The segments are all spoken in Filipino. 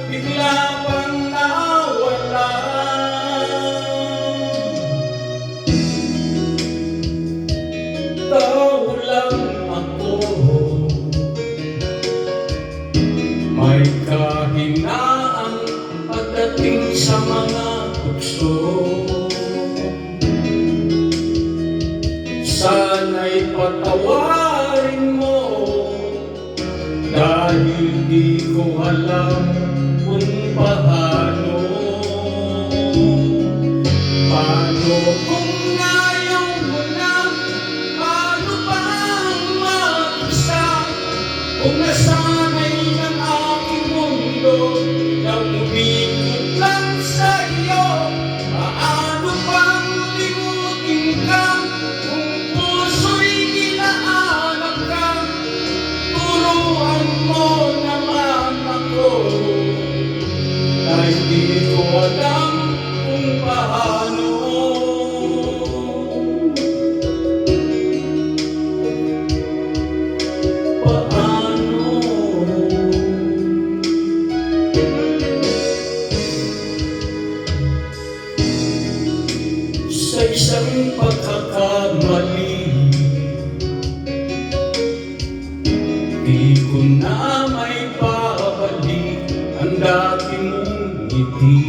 bigla bang nawala. Tao lang ako, may kahinaan pagdating sa mga tukso. Sana'y patawarin mo, dahil di ko alam kung paano. Paano kung ayaw mo na, paano bang mag-isa? Kung nasanay ng aking mundo na umikot lang sa iyo, paano bang limutin ka? Kung puso'y hinahanap ka, turuan mo naman ako, na hindi ko alam kung paano. Sa isang pagkakamali, di ko na may babalik ang dati mong ngiti.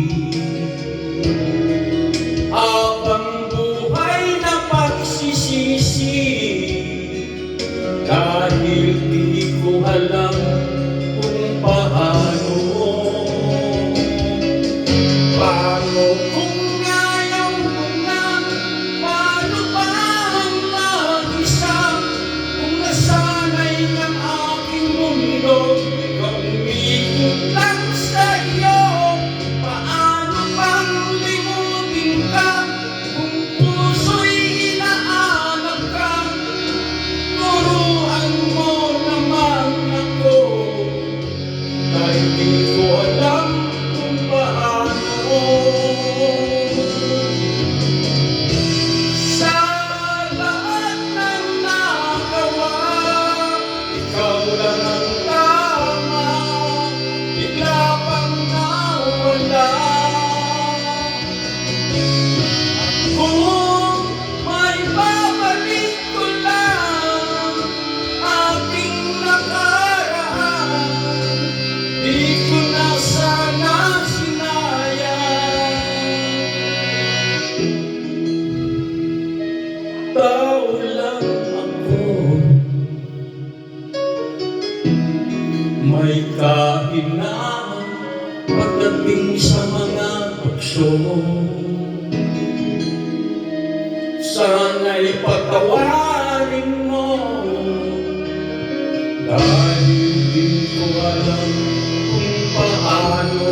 Habang buhay na pagsisisi, dahil di ko alam kung paano. Paano kung ayaw mo na, paano bang mag-isa? Kung nasanay ng aking mundo na umikot lang sa iyo, paano bang limutin ka? Kung puso'y hinahanap ka, turuan mo naman ako, dahil di ko alam kung paano. Sa lahat ng nagawa, ikaw lang ang tama, bigla bang nawala. Kung may babalik ko lang aking nakaraan, di ko na sana sinayang. Tao lang ako, may kahinaan pagdating sa mga tukso. Sana'y patawarin mo, dahil di ko alam kung paano.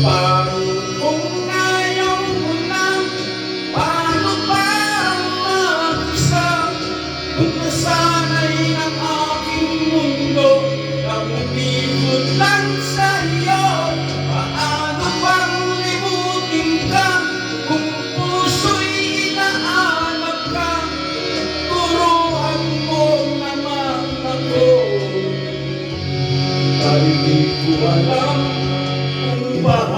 Paano kung ayaw mo na, paano bang mag-isa? Kung nasanay ng aking mundo na umikot lang sa iyo, paano bang limutin ka? Kung puso'y hinahanap ka, turuan mo naman ako, dahil di ko alam kung paano.